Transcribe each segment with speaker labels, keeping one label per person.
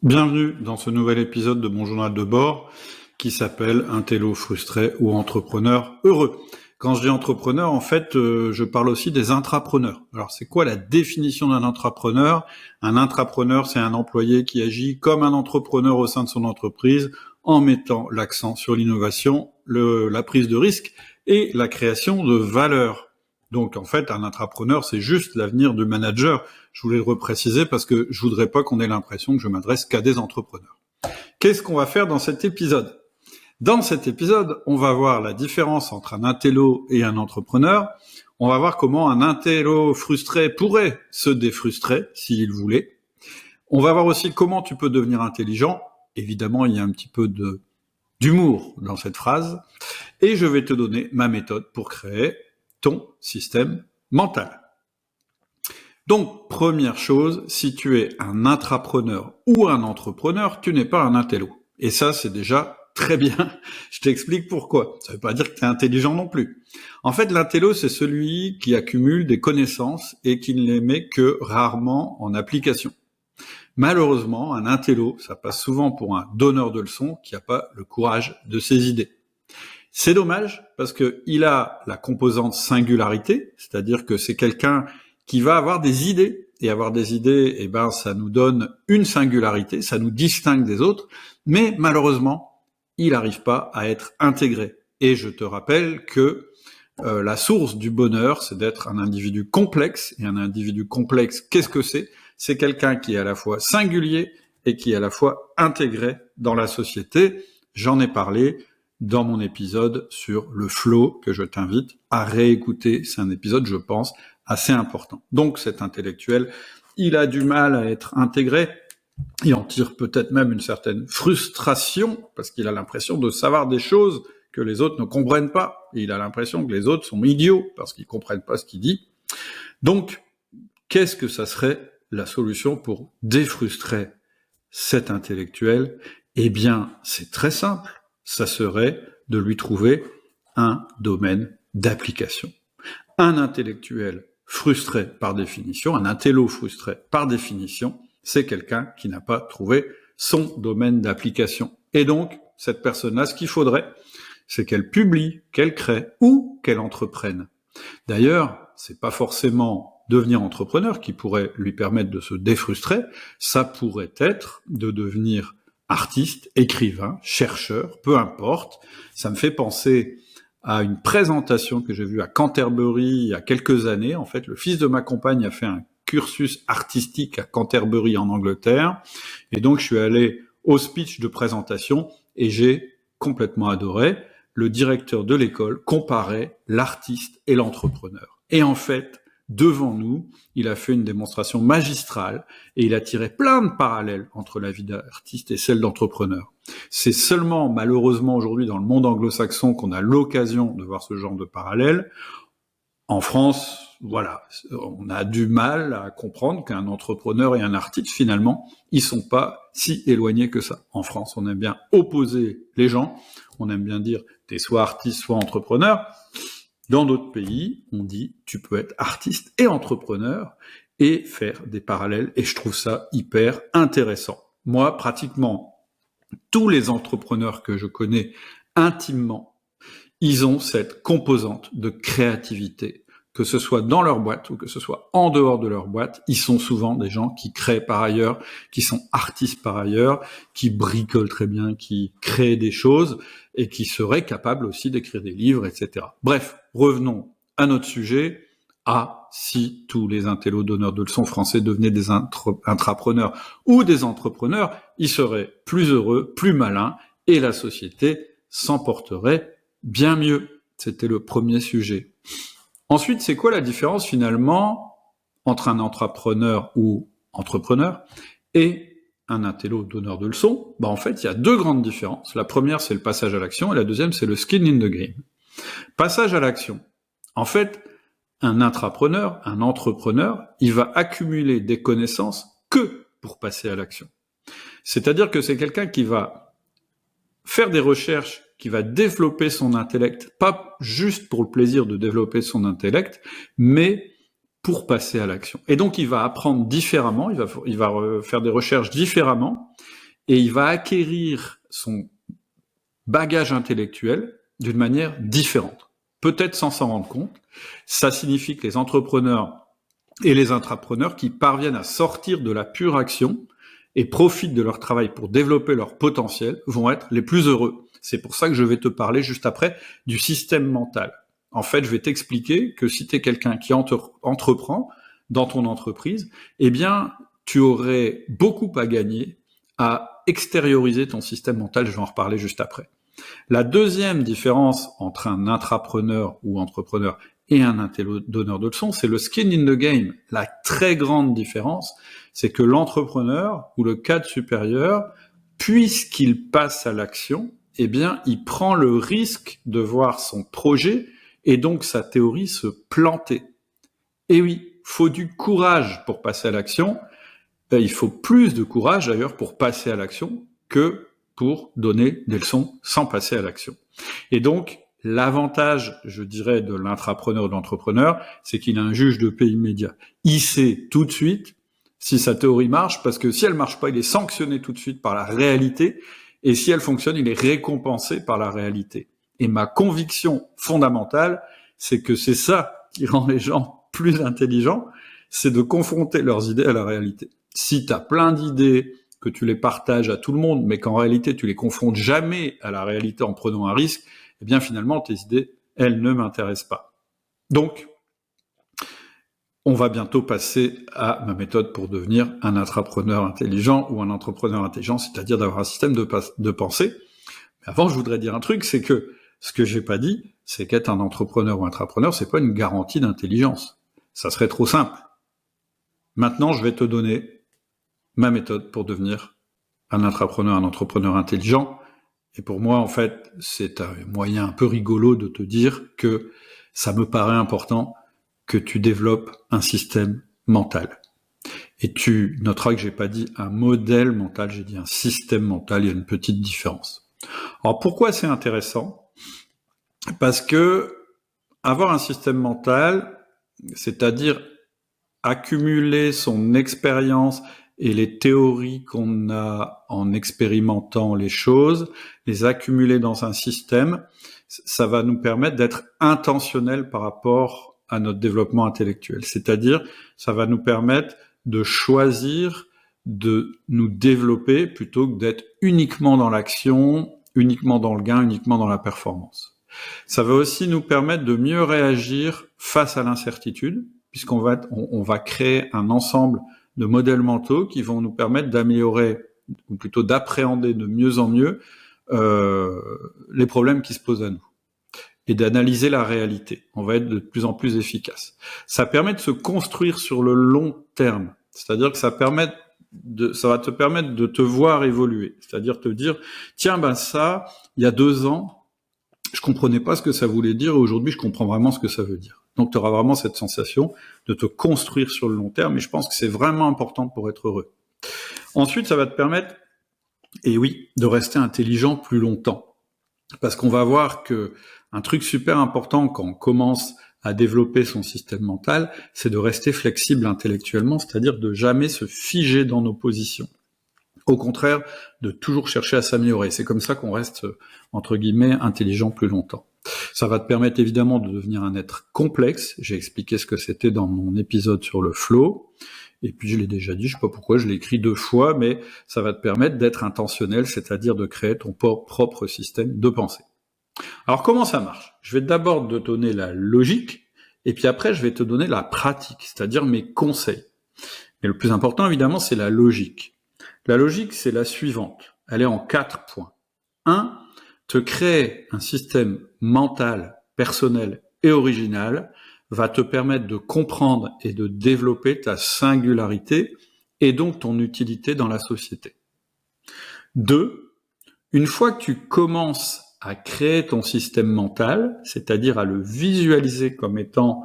Speaker 1: Bienvenue dans ce nouvel épisode de mon journal de bord qui s'appelle Intello frustré ou entrepreneur heureux. Quand je dis entrepreneur, en fait, je parle aussi des intrapreneurs. Alors, c'est quoi la définition d'un intrapreneur ? Un intrapreneur, c'est un employé qui agit comme un entrepreneur au sein de son entreprise en mettant l'accent sur l'innovation, la prise de risque et la création de valeur. Donc, en fait, un intrapreneur, c'est juste l'avenir du manager. Je voulais le repréciser parce que je voudrais pas qu'on ait l'impression que je m'adresse qu'à des entrepreneurs. Qu'est-ce qu'on va faire dans cet épisode ? Dans cet épisode, on va voir la différence entre un intello et un entrepreneur. On va voir comment un intello frustré pourrait se défrustrer s'il voulait. On va voir aussi comment tu peux devenir intelligent. Évidemment, il y a un petit peu d'humour dans cette phrase. Et je vais te donner ma méthode pour créer ton système mental. Donc, première chose, si tu es un intrapreneur ou un entrepreneur, tu n'es pas un intello. Et ça, c'est déjà très bien. Je t'explique pourquoi. Ça ne veut pas dire que tu es intelligent non plus. En fait, l'intello, c'est celui qui accumule des connaissances et qui ne les met que rarement en application. Malheureusement, un intello, ça passe souvent pour un donneur de leçons qui n'a pas le courage de ses idées. C'est dommage parce qu'il a la composante singularité, c'est-à-dire que c'est quelqu'un qui va avoir des idées. Et avoir des idées, ça nous donne une singularité, ça nous distingue des autres, mais malheureusement, il n'arrive pas à être intégré. Et je te rappelle que la source du bonheur, c'est d'être un individu complexe. Et un individu complexe, qu'est-ce que c'est ? C'est quelqu'un qui est à la fois singulier et qui est à la fois intégré dans la société. J'en ai parlé dans mon épisode sur le flow, que je t'invite à réécouter. C'est un épisode, je pense, assez important. Donc cet intellectuel, il a du mal à être intégré, il en tire peut-être même une certaine frustration, parce qu'il a l'impression de savoir des choses que les autres ne comprennent pas, et il a l'impression que les autres sont idiots, parce qu'ils comprennent pas ce qu'il dit. Donc, qu'est-ce que ça serait la solution pour défrustrer cet intellectuel ? Eh bien, c'est très simple, ça serait de lui trouver un domaine d'application. Un intellectuel frustré par définition, un intello frustré par définition, c'est quelqu'un qui n'a pas trouvé son domaine d'application. Et donc, cette personne-là, ce qu'il faudrait, c'est qu'elle publie, qu'elle crée ou qu'elle entreprenne. D'ailleurs, c'est pas forcément devenir entrepreneur qui pourrait lui permettre de se défrustrer, ça pourrait être de devenir artiste, écrivain, chercheur, peu importe. Ça me fait penser à une présentation que j'ai vue à Canterbury il y a quelques années. En fait, le fils de ma compagne a fait un cursus artistique à Canterbury en Angleterre. Et donc, je suis allé au speech de présentation et j'ai complètement adoré. Le directeur de l'école comparait l'artiste et l'entrepreneur. Et en fait, devant nous, il a fait une démonstration magistrale et il a tiré plein de parallèles entre la vie d'artiste et celle d'entrepreneur. C'est seulement, malheureusement, aujourd'hui, dans le monde anglo-saxon qu'on a l'occasion de voir ce genre de parallèles. En France, voilà, on a du mal à comprendre qu'un entrepreneur et un artiste, finalement, ils sont pas si éloignés que ça. En France, on aime bien opposer les gens, on aime bien dire t'es soit artiste, soit entrepreneur. Dans d'autres pays, on dit tu peux être artiste et entrepreneur et faire des parallèles, et je trouve ça hyper intéressant. Moi, pratiquement tous les entrepreneurs que je connais intimement, ils ont cette composante de créativité, que ce soit dans leur boîte ou que ce soit en dehors de leur boîte. Ils sont souvent des gens qui créent par ailleurs, qui sont artistes par ailleurs, qui bricolent très bien, qui créent des choses et qui seraient capables aussi d'écrire des livres, etc. Bref, revenons à notre sujet. Si tous les intellos donneurs de leçons français devenaient des intrapreneurs ou des entrepreneurs, ils seraient plus heureux, plus malins et la société s'en porterait bien mieux. C'était le premier sujet. Ensuite, c'est quoi la différence finalement entre un entrepreneur ou entrepreneur et un intello donneur de leçons ? En fait, il y a deux grandes différences. La première, c'est le passage à l'action et la deuxième, c'est le skin in the game. Passage à l'action. En fait, un intrapreneur, un entrepreneur, il va accumuler des connaissances que pour passer à l'action. C'est-à-dire que c'est quelqu'un qui va faire des recherches, qui va développer son intellect, pas juste pour le plaisir de développer son intellect, mais pour passer à l'action. Et donc, il va apprendre différemment, il va faire des recherches différemment, et il va acquérir son bagage intellectuel d'une manière différente. Peut-être sans s'en rendre compte. Ça signifie que les entrepreneurs et les intrapreneurs qui parviennent à sortir de la pure action et profitent de leur travail pour développer leur potentiel vont être les plus heureux. C'est pour ça que je vais te parler juste après du système mental. En fait, je vais t'expliquer que si tu es quelqu'un qui entreprend dans ton entreprise, eh bien, tu aurais beaucoup à gagner à extérioriser ton système mental. Je vais en reparler juste après. La deuxième différence entre un intrapreneur ou entrepreneur et un donneur de leçons, c'est le skin in the game. La très grande différence, c'est que l'entrepreneur ou le cadre supérieur, puisqu'il passe à l'action, eh bien, il prend le risque de voir son projet et donc sa théorie se planter. Et oui, faut du courage pour passer à l'action. Il faut plus de courage d'ailleurs pour passer à l'action que pour donner des leçons sans passer à l'action. Et donc, l'avantage, je dirais, de l'intrapreneur ou de l'entrepreneur, c'est qu'il a un juge de paix immédiat. Il sait tout de suite si sa théorie marche, parce que si elle marche pas, il est sanctionné tout de suite par la réalité, et si elle fonctionne, il est récompensé par la réalité. Et ma conviction fondamentale, c'est que c'est ça qui rend les gens plus intelligents, c'est de confronter leurs idées à la réalité. Si tu as plein d'idées, que tu les partages à tout le monde, mais qu'en réalité tu les confrontes jamais à la réalité en prenant un risque, eh bien finalement tes idées, elles ne m'intéressent pas. Donc, on va bientôt passer à ma méthode pour devenir un intrapreneur intelligent ou un entrepreneur intelligent, c'est-à-dire d'avoir un système de pensée. Mais avant, je voudrais dire un truc, c'est que ce que j'ai pas dit, c'est qu'être un entrepreneur ou intrapreneur, c'est pas une garantie d'intelligence. Ça serait trop simple. Maintenant, je vais te donner ma méthode pour devenir un intrapreneur, un entrepreneur intelligent. Et pour moi, en fait, c'est un moyen un peu rigolo de te dire que ça me paraît important que tu développes un système mental. Et tu noteras que j'ai pas dit un modèle mental, j'ai dit un système mental, il y a une petite différence. Alors pourquoi c'est intéressant ? Parce que avoir un système mental, c'est-à-dire accumuler son expérience et les théories qu'on a en expérimentant les choses, les accumuler dans un système, ça va nous permettre d'être intentionnel par rapport à notre développement intellectuel. C'est-à-dire, ça va nous permettre de choisir de nous développer plutôt que d'être uniquement dans l'action, uniquement dans le gain, uniquement dans la performance. Ça va aussi nous permettre de mieux réagir face à l'incertitude, puisqu'on va créer un ensemble de modèles mentaux qui vont nous permettre d'améliorer, ou plutôt d'appréhender de mieux en mieux les problèmes qui se posent à nous et d'analyser la réalité. On va être de plus en plus efficace. Ça permet de se construire sur le long terme, c'est-à-dire que ça va te permettre de te voir évoluer, c'est-à-dire te dire tiens ça, il y a 2 ans, je comprenais pas ce que ça voulait dire et aujourd'hui je comprends vraiment ce que ça veut dire. Donc tu auras vraiment cette sensation de te construire sur le long terme et je pense que c'est vraiment important pour être heureux. Ensuite, ça va te permettre, et oui, de rester intelligent plus longtemps. Parce qu'on va voir que un truc super important quand on commence à développer son système mental, c'est de rester flexible intellectuellement, c'est-à-dire de jamais se figer dans nos positions. Au contraire, de toujours chercher à s'améliorer. C'est comme ça qu'on reste, entre guillemets, intelligent plus longtemps. Ça va te permettre évidemment de devenir un être complexe. J'ai expliqué ce que c'était dans mon épisode sur le flow. Et puis je l'ai déjà dit, je sais pas pourquoi, je l'ai écrit 2 fois, mais ça va te permettre d'être intentionnel, c'est-à-dire de créer ton propre système de pensée. Alors comment ça marche ? Je vais d'abord te donner la logique, et puis après je vais te donner la pratique, c'est-à-dire mes conseils. Mais le plus important évidemment, c'est la logique. La logique, c'est la suivante. Elle est en 4 points. 1. Te créer un système mental, personnel et original va te permettre de comprendre et de développer ta singularité et donc ton utilité dans la société. 2. Une fois que tu commences à créer ton système mental, c'est-à-dire à le visualiser comme étant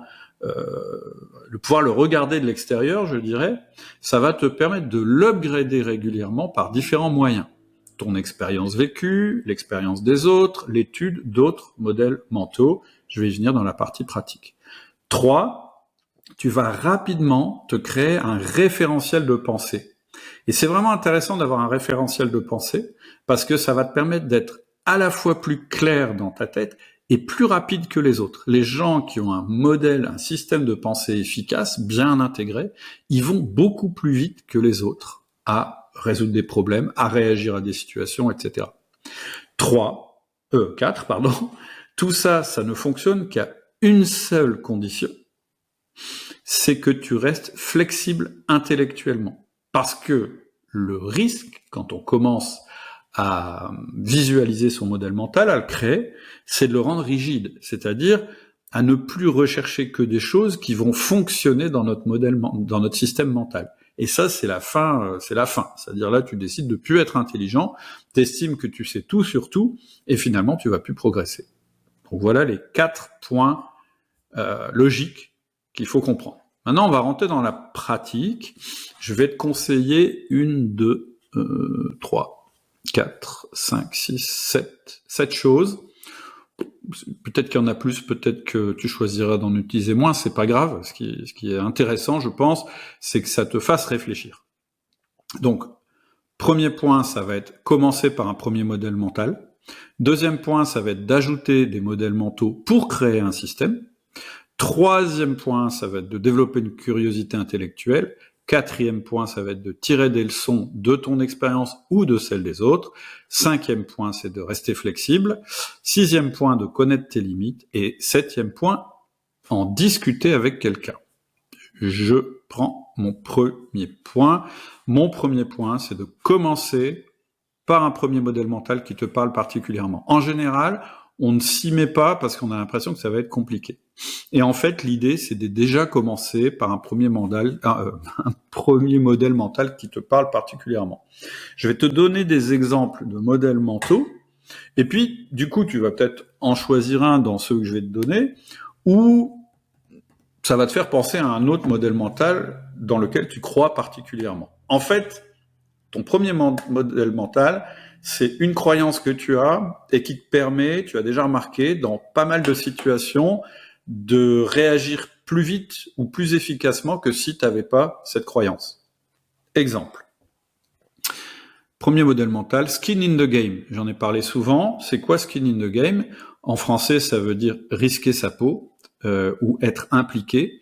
Speaker 1: pouvoir le regarder de l'extérieur, je dirais, ça va te permettre de l'upgrader régulièrement par différents moyens. Ton expérience vécue, l'expérience des autres, l'étude d'autres modèles mentaux. Je vais y venir dans la partie pratique. 3, tu vas rapidement te créer un référentiel de pensée. Et c'est vraiment intéressant d'avoir un référentiel de pensée parce que ça va te permettre d'être à la fois plus clair dans ta tête et plus rapide que les autres. Les gens qui ont un modèle, un système de pensée efficace, bien intégré, ils vont beaucoup plus vite que les autres à résoudre des problèmes, à réagir à des situations, etc. 4, pardon. Tout ça, ça ne fonctionne qu'à une seule condition, c'est que tu restes flexible intellectuellement. Parce que le risque, quand on commence à visualiser son modèle mental, à le créer, c'est de le rendre rigide, c'est-à-dire à ne plus rechercher que des choses qui vont fonctionner dans notre modèle, dans notre système mental. Et ça, c'est la fin, C'est-à-dire là, tu décides de plus être intelligent, t'estimes que tu sais tout sur tout, et finalement, tu vas plus progresser. Donc voilà les 4 points logiques qu'il faut comprendre. Maintenant, on va rentrer dans la pratique. Je vais te conseiller 1, 2, 3, 4, 5, 6, 7 choses. Peut-être qu'il y en a plus, peut-être que tu choisiras d'en utiliser moins, c'est pas grave. Ce qui est intéressant, je pense, c'est que ça te fasse réfléchir. Donc, premier point, ça va être commencer par un premier modèle mental. Deuxième point, ça va être d'ajouter des modèles mentaux pour créer un système. Troisième point, ça va être de développer une curiosité intellectuelle. Quatrième point, ça va être de tirer des leçons de ton expérience ou de celle des autres. Cinquième point, c'est de rester flexible. Sixième point, de connaître tes limites. Et septième point, en discuter avec quelqu'un. Je prends mon premier point. Mon premier point, c'est de commencer par un premier modèle mental qui te parle particulièrement. En général, on ne s'y met pas parce qu'on a l'impression que ça va être compliqué. Et en fait, l'idée, c'est de déjà commencer par un premier modèle mental qui te parle particulièrement. Je vais te donner des exemples de modèles mentaux, et puis, du coup, tu vas peut-être en choisir un dans ceux que je vais te donner, ou ça va te faire penser à un autre modèle mental dans lequel tu crois particulièrement. En fait, ton premier modèle mental, c'est une croyance que tu as et qui te permet, tu as déjà remarqué, dans pas mal de situations, de réagir plus vite ou plus efficacement que si tu n'avais pas cette croyance. Exemple. Premier modèle mental, skin in the game. J'en ai parlé souvent. C'est quoi skin in the game? En français, ça veut dire risquer sa peau ou être impliqué.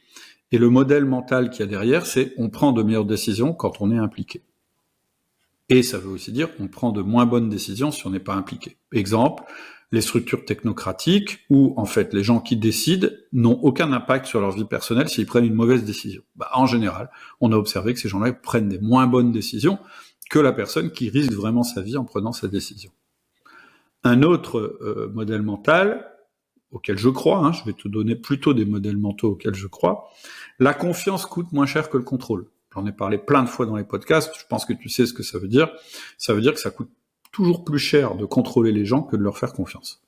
Speaker 1: Et le modèle mental qu'il y a derrière, c'est on prend de meilleures décisions quand on est impliqué. Et ça veut aussi dire qu'on prend de moins bonnes décisions si on n'est pas impliqué. Exemple, les structures technocratiques où, en fait, les gens qui décident n'ont aucun impact sur leur vie personnelle s'ils prennent une mauvaise décision. En général, on a observé que ces gens-là prennent des moins bonnes décisions que la personne qui risque vraiment sa vie en prenant sa décision. Un autre modèle mental auquel je crois, je vais te donner plutôt des modèles mentaux auxquels je crois, la confiance coûte moins cher que le contrôle. J'en ai parlé plein de fois dans les podcasts, je pense que tu sais ce que ça veut dire. Ça veut dire que ça coûte toujours plus cher de contrôler les gens que de leur faire confiance.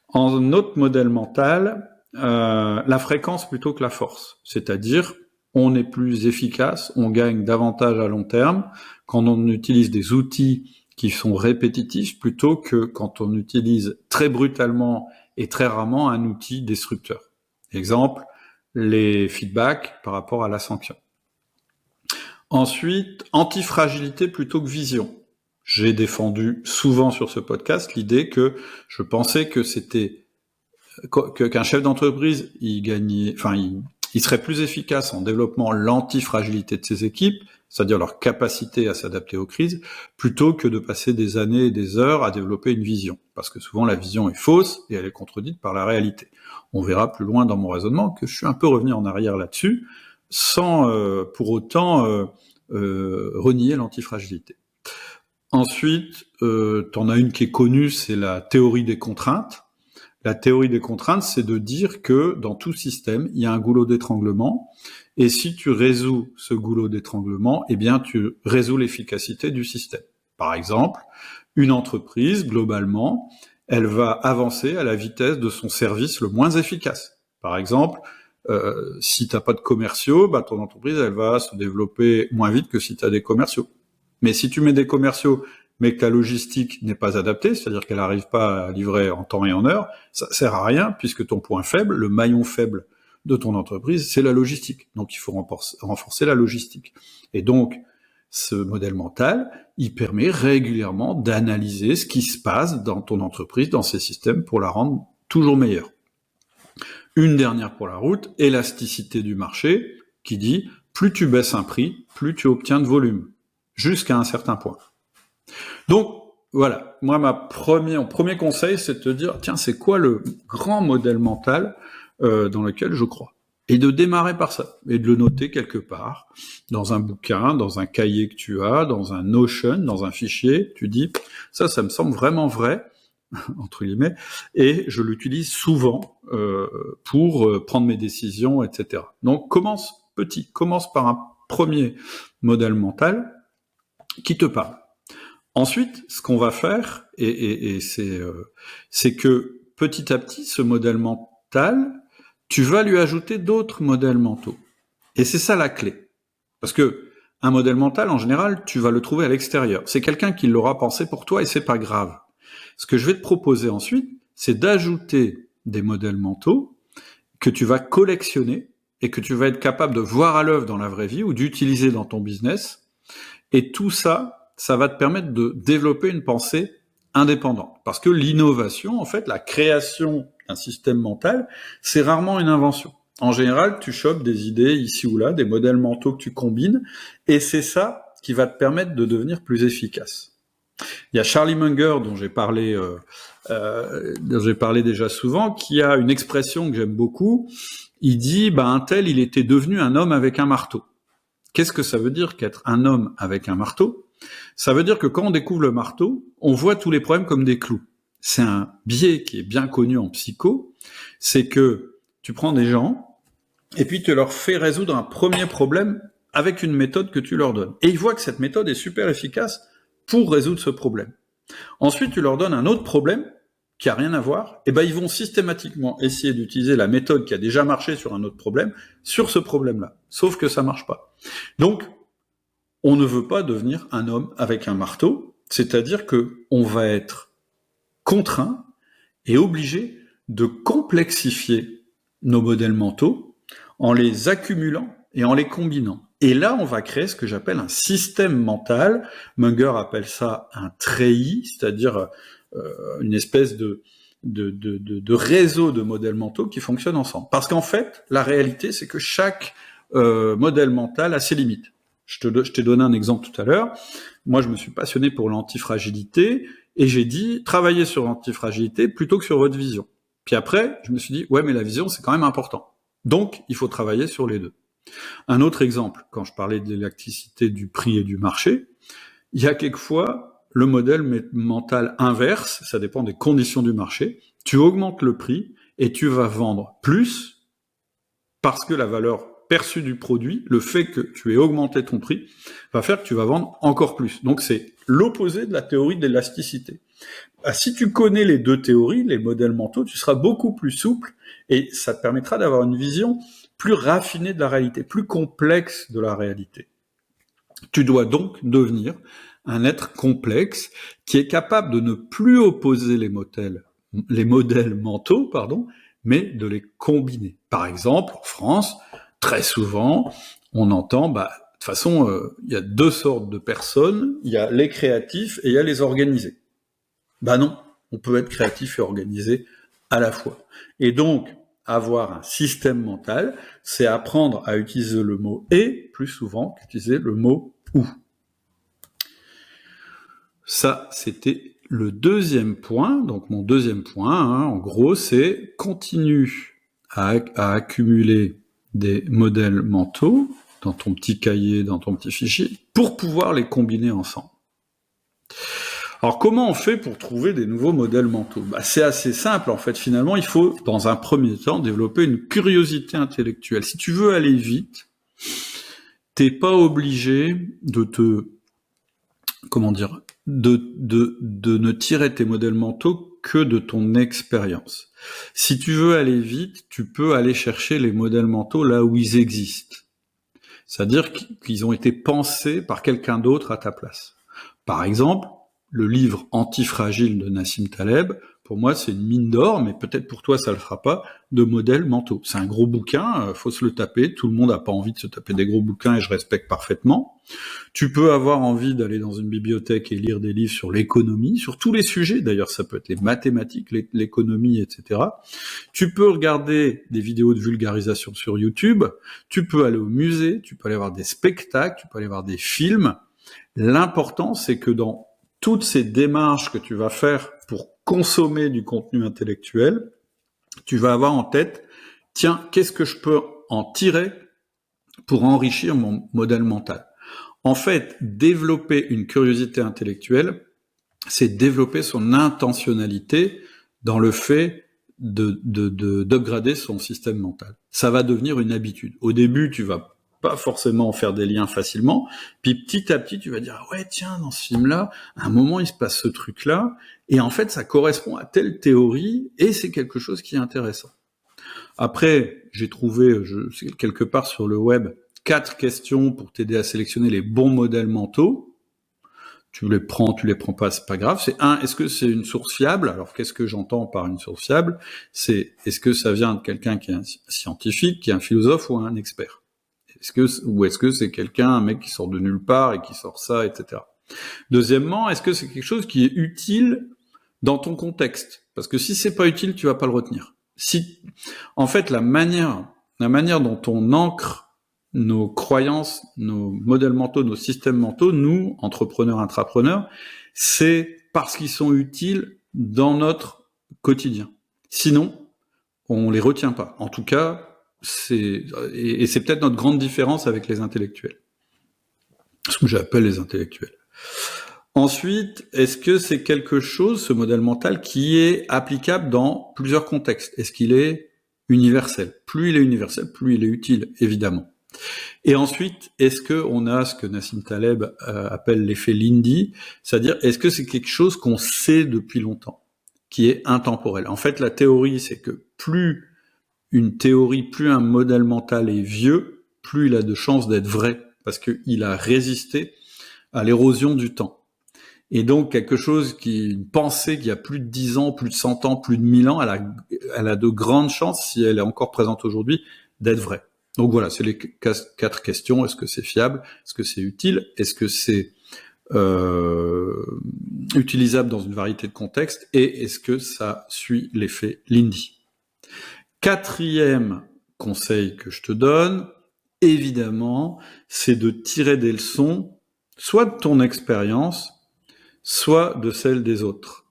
Speaker 1: En autre modèle mental, la fréquence plutôt que la force. C'est-à-dire, on est plus efficace, on gagne davantage à long terme quand on utilise des outils qui sont répétitifs plutôt que quand on utilise très brutalement et très rarement un outil destructeur. Exemple, les feedbacks par rapport à la sanction. Ensuite, antifragilité plutôt que vision. J'ai défendu souvent sur ce podcast l'idée que je pensais que c'était qu'un chef d'entreprise, il serait plus efficace en développant l'antifragilité de ses équipes, c'est-à-dire leur capacité à s'adapter aux crises, plutôt que de passer des années et des heures à développer une vision. Parce que souvent la vision est fausse et elle est contredite par la réalité. On verra plus loin dans mon raisonnement que je suis un peu revenu en arrière là-dessus, sans pour autant renier l'antifragilité. Ensuite, t'en as une qui est connue, c'est la théorie des contraintes. La théorie des contraintes, c'est de dire que dans tout système, il y a un goulot d'étranglement, et si tu résous ce goulot d'étranglement, eh bien, tu résous l'efficacité du système. Par exemple, une entreprise, globalement, elle va avancer à la vitesse de son service le moins efficace. Par exemple, si t'as pas de commerciaux, ton entreprise, elle va se développer moins vite que si tu as des commerciaux. Mais si tu mets des commerciaux, mais que ta logistique n'est pas adaptée, c'est-à-dire qu'elle n'arrive pas à livrer en temps et en heure, ça sert à rien, puisque ton point faible, le maillon faible de ton entreprise, c'est la logistique. Donc il faut renforcer la logistique. Et donc, Ce modèle mental, il permet régulièrement d'analyser ce qui se passe dans ton entreprise, dans ses systèmes, pour la rendre toujours meilleure. Une dernière pour la route, élasticité du marché, qui dit plus tu baisses un prix, plus tu obtiens de volume, jusqu'à un certain point. Donc, voilà, moi mon premier conseil, c'est de te dire, tiens, c'est quoi le grand modèle mental dans lequel je crois ? Et de démarrer par ça, et de le noter quelque part, dans un bouquin, dans un cahier que tu as, dans un Notion, dans un fichier, tu dis, ça me semble vraiment vrai, entre guillemets, et je l'utilise souvent pour prendre mes décisions, etc. Donc commence petit, commence par un premier modèle mental qui te parle. Ensuite, ce qu'on va faire, et c'est que petit à petit, ce modèle mental, tu vas lui ajouter d'autres modèles mentaux. Et c'est ça la clé. Parce que un modèle mental, en général, tu vas le trouver à l'extérieur. C'est quelqu'un qui l'aura pensé pour toi et c'est pas grave. Ce que je vais te proposer ensuite, c'est d'ajouter des modèles mentaux que tu vas collectionner et que tu vas être capable de voir à l'œuvre dans la vraie vie ou d'utiliser dans ton business. Et tout ça, ça va te permettre de développer une pensée indépendante. Parce que l'innovation, en fait, la création d'un système mental, c'est rarement une invention. En général, tu chopes des idées ici ou là, des modèles mentaux que tu combines, et c'est ça qui va te permettre de devenir plus efficace. Il y a Charlie Munger, dont j'ai parlé déjà souvent, qui a une expression que j'aime beaucoup. Il dit, un tel, il était devenu un homme avec un marteau. Qu'est-ce que ça veut dire qu'être un homme avec un marteau ? Ça veut dire que quand on découvre le marteau, on voit tous les problèmes comme des clous. C'est un biais qui est bien connu en psycho, c'est que tu prends des gens et puis tu leur fais résoudre un premier problème avec une méthode que tu leur donnes. Et ils voient que cette méthode est super efficace pour résoudre ce problème. Ensuite, tu leur donnes un autre problème qui a rien à voir, et ils vont systématiquement essayer d'utiliser la méthode qui a déjà marché sur un autre problème, sur ce problème-là. Sauf que ça marche pas. Donc, on ne veut pas devenir un homme avec un marteau, c'est-à-dire que on va être contraint et obligé de complexifier nos modèles mentaux en les accumulant et en les combinant. Et là, on va créer ce que j'appelle un système mental. Munger appelle ça un treillis, c'est-à-dire une espèce de réseau de modèles mentaux qui fonctionnent ensemble. Parce qu'en fait, la réalité, c'est que chaque modèle mental a ses limites. Je t'ai donné un exemple tout à l'heure. Moi, je me suis passionné pour l'antifragilité et j'ai dit travaillez sur l'antifragilité plutôt que sur votre vision. Puis après, je me suis dit ouais, mais la vision, c'est quand même important. Donc, il faut travailler sur les deux. Un autre exemple, quand je parlais de l'élasticité du prix et du marché, il y a quelquefois le modèle mental inverse, ça dépend des conditions du marché. Tu augmentes le prix et tu vas vendre plus parce que la valeur perçue du produit, le fait que tu aies augmenté ton prix, va faire que tu vas vendre encore plus. Donc c'est l'opposé de la théorie de l'élasticité. Si tu connais les deux théories, les modèles mentaux, tu seras beaucoup plus souple et ça te permettra d'avoir une vision plus raffinée de la réalité, plus complexe de la réalité. Tu dois donc devenir un être complexe qui est capable de ne plus opposer les modèles mentaux, mais de les combiner. Par exemple, en France, très souvent, on entend, de toute façon, il y a deux sortes de personnes, il y a les créatifs et il y a les organisés. Non, on peut être créatif et organisé à la fois. Et donc, avoir un système mental, c'est apprendre à utiliser le mot « et » plus souvent qu'utiliser le mot « ou ». Ça, c'était le deuxième point. Donc, mon deuxième point, en gros, c'est continue à accumuler des modèles mentaux dans ton petit cahier, dans ton petit fichier, pour pouvoir les combiner ensemble. Alors, comment on fait pour trouver des nouveaux modèles mentaux ? C'est assez simple, en fait. Finalement, il faut, dans un premier temps, développer une curiosité intellectuelle. Si tu veux aller vite, t'es pas obligé de ne tirer tes modèles mentaux que de ton expérience. Si tu veux aller vite, tu peux aller chercher les modèles mentaux là où ils existent. C'est-à-dire qu'ils ont été pensés par quelqu'un d'autre à ta place. Par exemple, le livre Antifragile de Nassim Taleb, pour moi, c'est une mine d'or, mais peut-être pour toi, ça le fera pas, de modèles mentaux. C'est un gros bouquin, faut se le taper. Tout le monde n'a pas envie de se taper des gros bouquins et je respecte parfaitement. Tu peux avoir envie d'aller dans une bibliothèque et lire des livres sur l'économie, sur tous les sujets. D'ailleurs, ça peut être les mathématiques, l'économie, etc. Tu peux regarder des vidéos de vulgarisation sur YouTube. Tu peux aller au musée. Tu peux aller voir des spectacles. Tu peux aller voir des films. L'important, c'est que dans toutes ces démarches que tu vas faire pour consommer du contenu intellectuel, tu vas avoir en tête, tiens, qu'est-ce que je peux en tirer pour enrichir mon modèle mental? En fait, développer une curiosité intellectuelle, c'est développer son intentionnalité dans le fait d'upgrader son système mental. Ça va devenir une habitude. Au début, tu vas pas forcément faire des liens facilement, puis petit à petit, tu vas dire, ah ouais, tiens, dans ce film-là, à un moment, il se passe ce truc-là, et en fait, ça correspond à telle théorie, et c'est quelque chose qui est intéressant. Après, j'ai trouvé, quelque part sur le web, 4 questions pour t'aider à sélectionner les bons modèles mentaux. Tu les prends pas, c'est pas grave. C'est est-ce que c'est une source fiable? Alors, qu'est-ce que j'entends par une source fiable? C'est, est-ce que ça vient de quelqu'un qui est un scientifique, qui est un philosophe ou un expert? Est-ce que c'est un mec qui sort de nulle part et qui sort ça, etc. Deuxièmement, est-ce que c'est quelque chose qui est utile dans ton contexte? Parce que si c'est pas utile, tu vas pas le retenir. En fait, la manière dont on ancre nos croyances, nos modèles mentaux, nos systèmes mentaux, nous, entrepreneurs, intrapreneurs, c'est parce qu'ils sont utiles dans notre quotidien. Sinon, on les retient pas. En tout cas, c'est peut-être notre grande différence avec les intellectuels. Ce que j'appelle les intellectuels. Ensuite, est-ce que c'est quelque chose, ce modèle mental, qui est applicable dans plusieurs contextes? Est-ce qu'il est universel? Plus il est universel, plus il est utile, évidemment. Et ensuite, est-ce que on a ce que Nassim Taleb appelle l'effet Lindy, c'est-à-dire est-ce que c'est quelque chose qu'on sait depuis longtemps, qui est intemporel? En fait, la théorie, c'est que plus un modèle mental est vieux, plus il a de chances d'être vrai, parce qu'il a résisté à l'érosion du temps. Et donc, une pensée qui a plus de 10 ans, plus de 100 ans, plus de 1000 ans, elle a de grandes chances, si elle est encore présente aujourd'hui, d'être vraie. Donc voilà, c'est les 4 questions. Est-ce que c'est fiable? Est-ce que c'est utile? Est-ce que c'est utilisable dans une variété de contextes? Et est-ce que ça suit l'effet Lindy? 4e conseil que je te donne, évidemment, c'est de tirer des leçons, soit de ton expérience, soit de celle des autres.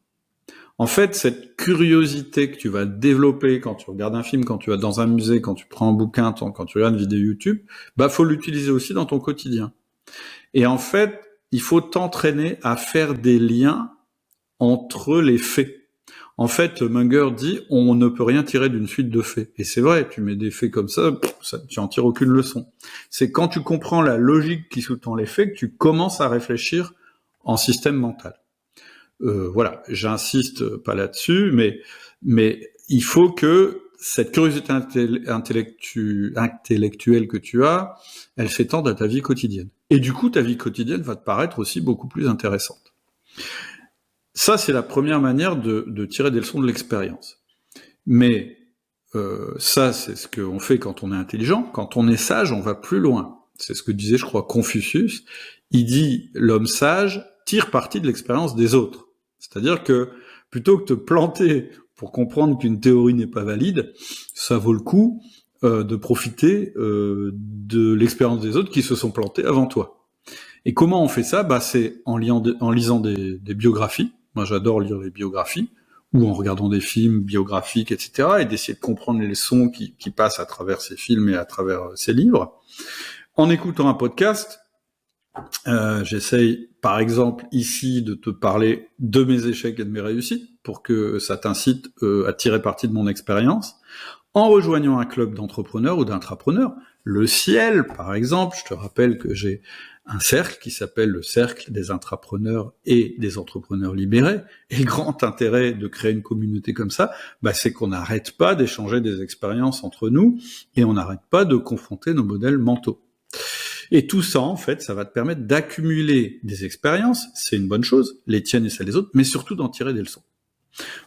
Speaker 1: En fait, cette curiosité que tu vas développer quand tu regardes un film, quand tu vas dans un musée, quand tu prends un bouquin, quand tu regardes une vidéo YouTube, faut l'utiliser aussi dans ton quotidien. Et en fait, il faut t'entraîner à faire des liens entre les faits. En fait, Munger dit, on ne peut rien tirer d'une suite de faits. Et c'est vrai, tu mets des faits comme ça, tu en tires aucune leçon. C'est quand tu comprends la logique qui sous-tend les faits que tu commences à réfléchir en système mental. Voilà, j'insiste pas là-dessus, mais il faut que cette curiosité intellectuelle que tu as, elle s'étende à ta vie quotidienne. Et du coup, ta vie quotidienne va te paraître aussi beaucoup plus intéressante. Ça, c'est la première manière de tirer des leçons de l'expérience. Mais ça, c'est ce qu'on fait quand on est intelligent. Quand on est sage, on va plus loin. C'est ce que disait, je crois, Confucius. Il dit, l'homme sage tire parti de l'expérience des autres. C'est-à-dire que plutôt que de te planter pour comprendre qu'une théorie n'est pas valide, ça vaut le coup de profiter de l'expérience des autres qui se sont plantés avant toi. Et comment on fait ça? C'est en lisant des biographies. Moi, j'adore lire les biographies, ou en regardant des films biographiques, etc., et d'essayer de comprendre les leçons qui passent à travers ces films et à travers ces livres. En écoutant un podcast, j'essaye, par exemple, ici, de te parler de mes échecs et de mes réussites, pour que ça t'incite à tirer parti de mon expérience. En rejoignant un club d'entrepreneurs ou d'intrapreneurs, le Ciel, par exemple, je te rappelle que j'ai un cercle qui s'appelle le cercle des intrapreneurs et des entrepreneurs libérés. Et le grand intérêt de créer une communauté comme ça, c'est qu'on n'arrête pas d'échanger des expériences entre nous et on n'arrête pas de confronter nos modèles mentaux. Et tout ça, en fait, ça va te permettre d'accumuler des expériences, c'est une bonne chose, les tiennes et celles des autres, mais surtout d'en tirer des leçons.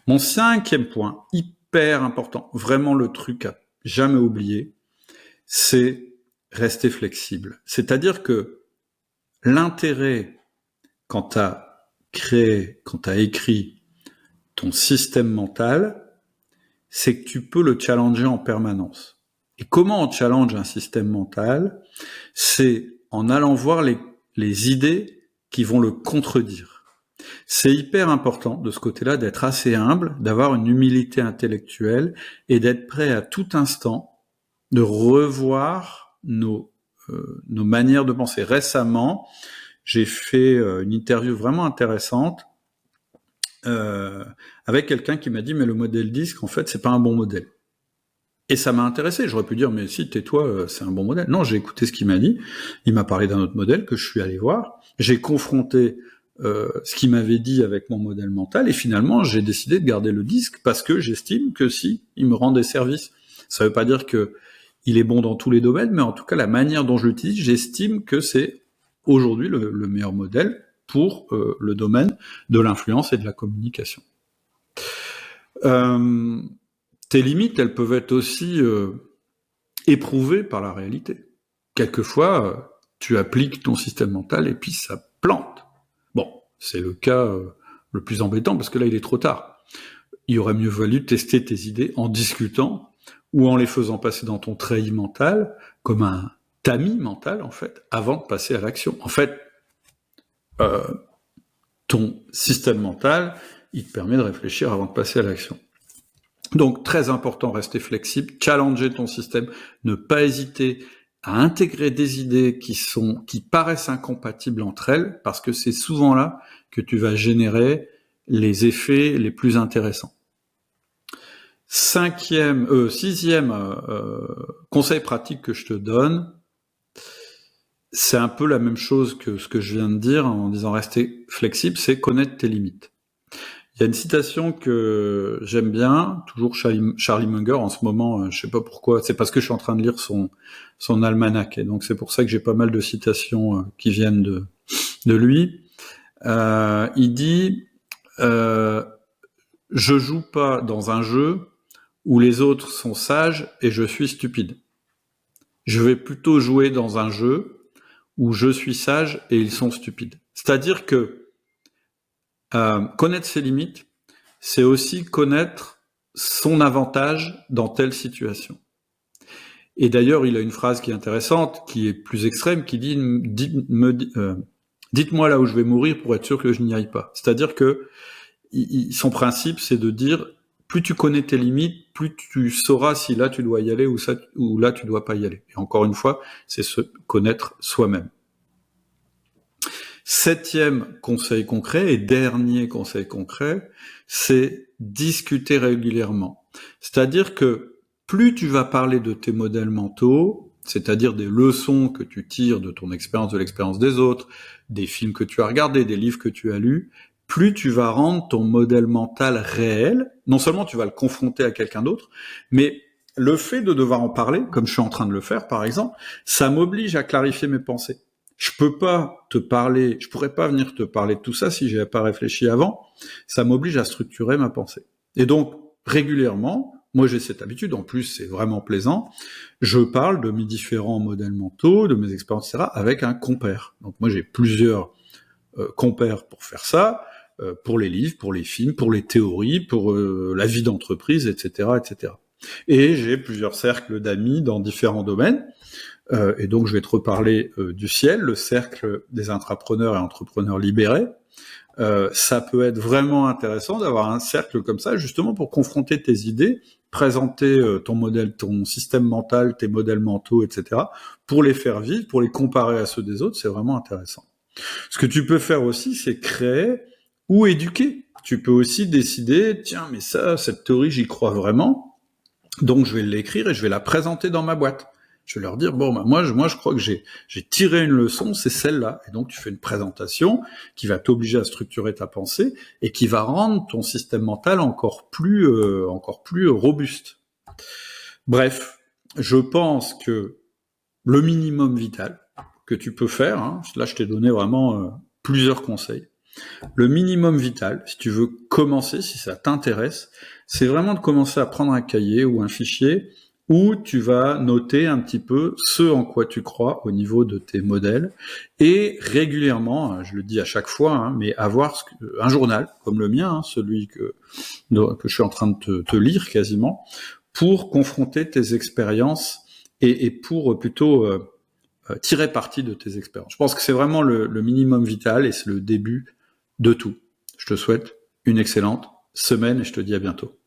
Speaker 1: Mon 5e point, hyper important, vraiment le truc à jamais oublier, c'est rester flexible. C'est-à-dire que l'intérêt, quand tu as créé, quand tu as écrit ton système mental, c'est que tu peux le challenger en permanence. Et comment on challenge un système mental? C'est en allant voir les idées qui vont le contredire. C'est hyper important de ce côté-là d'être assez humble, d'avoir une humilité intellectuelle et d'être prêt à tout instant de revoir nos manières de penser. Récemment, j'ai fait une interview vraiment intéressante avec quelqu'un qui m'a dit mais le modèle disque en fait c'est pas un bon modèle. Et ça m'a intéressé, j'aurais pu dire mais si tais-toi, c'est un bon modèle. Non, j'ai écouté ce qu'il m'a dit, il m'a parlé d'un autre modèle que je suis allé voir, j'ai confronté ce qu'il m'avait dit avec mon modèle mental et finalement j'ai décidé de garder le disque parce que j'estime que si il me rend des services, ça veut pas dire que il est bon dans tous les domaines, mais en tout cas la manière dont je l'utilise, j'estime que c'est aujourd'hui le meilleur modèle pour le domaine de l'influence et de la communication. Tes limites, elles peuvent être aussi éprouvées par la réalité. Quelquefois, tu appliques ton système mental et puis ça plante. Bon, c'est le cas le plus embêtant parce que là, il est trop tard. Il aurait mieux valu tester tes idées en discutant ou en les faisant passer dans ton treillis mental comme un tamis mental, en fait, avant de passer à l'action. En fait, ton système mental, il te permet de réfléchir avant de passer à l'action. Donc, très important, rester flexible, challenger ton système, ne pas hésiter à intégrer des idées qui paraissent incompatibles entre elles, parce que c'est souvent là que tu vas générer les effets les plus intéressants. Sixième conseil pratique que je te donne, c'est un peu la même chose que ce que je viens de dire en disant rester flexible, c'est connaître tes limites. Il y a une citation que j'aime bien, toujours Charlie Munger en ce moment, je sais pas pourquoi, c'est parce que je suis en train de lire son almanach, et donc c'est pour ça que j'ai pas mal de citations qui viennent de lui. Il dit je joue pas dans un jeu où les autres sont sages et je suis stupide. Je vais plutôt jouer dans un jeu où je suis sage et ils sont stupides. C'est-à-dire que connaître ses limites, c'est aussi connaître son avantage dans telle situation. Et d'ailleurs, il a une phrase qui est intéressante, qui est plus extrême, qui dit dites-moi là où je vais mourir pour être sûr que je n'y aille pas. C'est-à-dire que son principe, c'est de dire plus tu connais tes limites, plus tu sauras si là tu dois y aller ou là tu dois pas y aller. Et encore une fois, c'est se connaître soi-même. 7e conseil concret et dernier conseil concret, c'est discuter régulièrement. C'est-à-dire que plus tu vas parler de tes modèles mentaux, c'est-à-dire des leçons que tu tires de ton expérience, de l'expérience des autres, des films que tu as regardés, des livres que tu as lus, plus tu vas rendre ton modèle mental réel. Non seulement tu vas le confronter à quelqu'un d'autre, mais le fait de devoir en parler, comme je suis en train de le faire par exemple, ça m'oblige à clarifier mes pensées. Je pourrais pas venir te parler de tout ça si j'avais pas réfléchi avant. Ça m'oblige à structurer ma pensée. Et donc, régulièrement, moi j'ai cette habitude, en plus c'est vraiment plaisant, je parle de mes différents modèles mentaux, de mes expériences, etc., avec un compère. Donc moi j'ai plusieurs compères pour faire ça, pour les livres, pour les films, pour les théories, pour la vie d'entreprise, etc., etc. Et j'ai plusieurs cercles d'amis dans différents domaines. Et donc je vais te reparler du ciel, le cercle des intrapreneurs et entrepreneurs libérés. Ça peut être vraiment intéressant d'avoir un cercle comme ça, justement pour confronter tes idées, présenter ton modèle, ton système mental, tes modèles mentaux, etc., pour les faire vivre, pour les comparer à ceux des autres, c'est vraiment intéressant. Ce que tu peux faire aussi, c'est créer ou éduquer. Tu peux aussi décider, tiens, mais ça, cette théorie, j'y crois vraiment, donc je vais l'écrire et je vais la présenter dans ma boîte. Je vais leur dire, bon, bah, moi, je crois que j'ai tiré une leçon, c'est celle-là. Et donc, tu fais une présentation qui va t'obliger à structurer ta pensée et qui va rendre ton système mental encore plus robuste. Bref, je pense que le minimum vital que tu peux faire, hein, là je t'ai donné vraiment plusieurs conseils. Le minimum vital, si tu veux commencer, si ça t'intéresse, c'est vraiment de commencer à prendre un cahier ou un fichier où tu vas noter un petit peu ce en quoi tu crois au niveau de tes modèles et régulièrement, je le dis à chaque fois, hein, mais avoir un journal comme le mien, hein, celui que je suis en train de te lire quasiment, pour confronter tes expériences et pour plutôt tirer parti de tes expériences. Je pense que c'est vraiment le minimum vital et c'est le début de tout. Je te souhaite une excellente semaine et je te dis à bientôt.